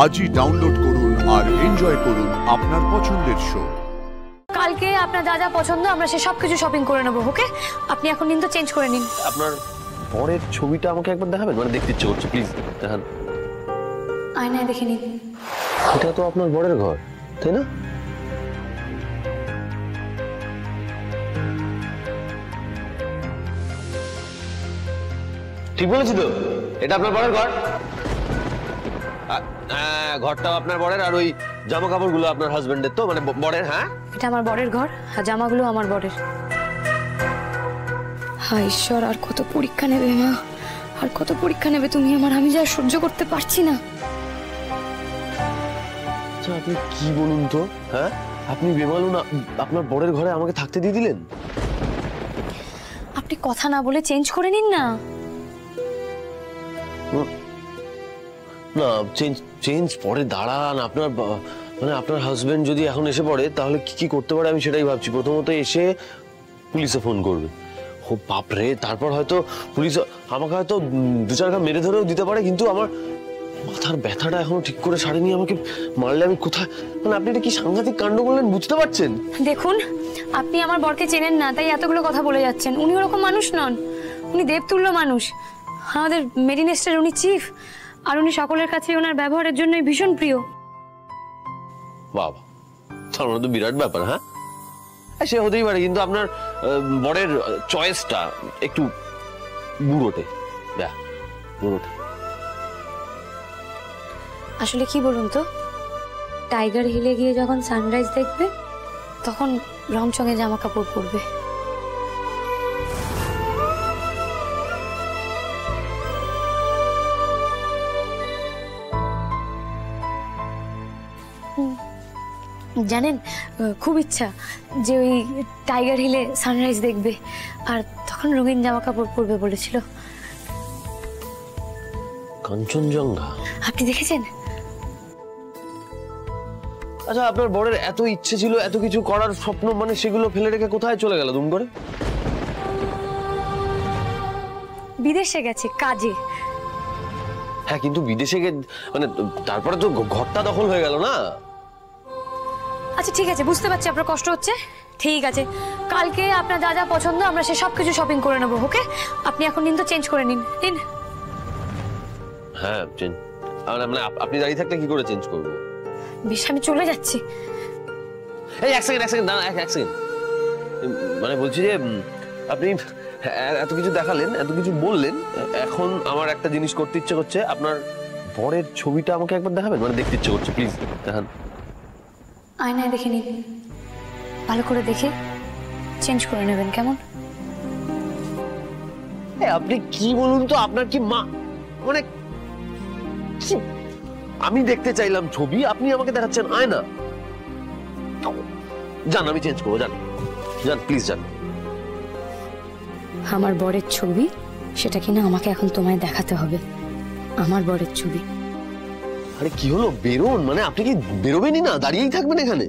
আজই ডাউনলোড করুন আর এনজয় করুন আপনার পছন্দের শো। কালকে আপনার যা যা পছন্দ আমরা সে সবকিছু শপিং করে নেবো। ওকে, আপনি এখন নিন তো, চেঞ্জ করে নিন। আপনার বরের ছবিটা আমাকে একবার দেখাবেন, মানে দেখতে ইচ্ছে করছে, প্লিজ দেখান। আয়নায় দেখে নিন। এটা তো আপনার বরের ঘর, তাই না? ঠিক বলেছি তো? এটা আপনার বরের ঘর? হ্যাঁ, ঘরটাও আপনার বরের, আর ওই জামা কাপড়গুলো আপনার হাজবেন্ডের, তো মানে বরের। হ্যাঁ, এটা আমার বরের ঘর, আর জামাগুলো আমার বরের। হায় ঈশ্বর, আর কত পরীক্ষা নেবে মা, আর কত পরীক্ষা নেবে তুমি আমার? আমি যা সহ্য করতে পারছি না। আচ্ছা, আপনি কি বলুন তো? হ্যাঁ, আপনি বেমালুম আপনার বরের ঘরে আমাকে থাকতে দিয়ে দিলেন। আপনি কথা না বলে চেঞ্জ করে নিন না। না, চেঞ্জ পরে দাঁড়ান। আপনার মানে আপনার হাজবেন্ড যদি এখন এসে পড়ে তাহলে কি করতে পারে আমি সেটাই ভাবছি। প্রথমত এসে পুলিশে ফোন করবে। ও বাপরে, তারপর হয়তো পুলিশ আমাকে হয়তো দু চার ঘা মেরে ধরেও দিতে পারে, কিন্তু আমার মাথার ব্যথাটা এখনো ঠিক করে সারেনি। আমাকে মারলে আমি কোথায়, মানে আপনি এটা কি সাংঘাতিক কাণ্ড করলেন, বুঝতে পারছেন? দেখুন, আপনি আমার বরকে চেনেন না, তাই এতগুলো কথা বলে যাচ্ছেন। উনি ওরকম মানুষ নন, উনি দেবতুল্য মানুষ। আমাদের মেরিনেস্টের উনি চিফ, আর উনি সকলের কাছে ওনার ব্যবহারের জন্য ভীষণ প্রিয়। বাবা, তার মানে তো বিরাট ব্যাপার। হ্যাঁ, সে হতেই পারে, কিন্তু আপনার বরের চয়েসটা একটু বুড়োটে। বুড়োটে আসলে কি বলুন তো, টাইগার হিলে গিয়ে যখন সানরাইজ দেখবে তখন রংচঙে জামা কাপড় পরবে। জানেন, খুব ইচ্ছা যে ওই টাইগার হিলে সানরাইজ দেখবে, আর তখন রঙিন জামা কাপড় পরবে বলেছিল। কাঞ্চনজঙ্ঘা আপনি দেখেছেন? আচ্ছা, আপনার বরের এত ইচ্ছে ছিল, এত কিছু করার স্বপ্ন, মানে সেগুলো ফেলে রেখে কোথায় চলে গেল দুম করে? বিদেশে গেছে কাজে। হ্যাঁ, কিন্তু বিদেশে মানে তারপরে তো ঘরটা দখল হয়ে গেল না? আচ্ছা ঠিক আছে, বুঝতে পারছি আপনার কষ্ট হচ্ছে। ঠিক আছে, কালকে আপনার যা যা পছন্দ আমরা সে সবকিছু শপিং করে নেবো। ওকে, আপনি এখন নিন তো, চেঞ্জ করে নিন। নিন। হ্যাঁ, চেঞ্জ মানে আপনি দাঁড়িয়ে থাকলে কি করে চেঞ্জ করবো? বেশ, আমি চলে যাচ্ছি। এই এক সেকেন্ড দাঁড়া, এক সেকেন্ড। মানে বলছি যে আপনি এত কিছু দেখালেন, এত কিছু বললেন, এখন আমার একটা জিনিস করতে ইচ্ছে করছে। আপনার বরের ছবিটা আমাকে একবার দেখাবেন, মানে দেখতে ইচ্ছে করছে, প্লিজ দেখান। আয়নায় দেখে নিন, ভালো করে দেখে চেঞ্জ করে নেবেন, কেমন? আপনি কি বলুন তো, আপনার কি মা, মানে আমি দেখতে চাইলাম ছবি, আপনি আমাকে দেখাচ্ছেন আয়না। জান, আমি চেঞ্জ করবো, জান প্লিজ জান। আমার বরের ছবি, সেটা কিনা আমাকে এখন তোমায় দেখাতে হবে। আমার বরের ছবি। আরে কি হলো, বেরোন, মানে আপনি কি বেরোবেনই না, দাঁড়িয়েই থাকবেন এখানে?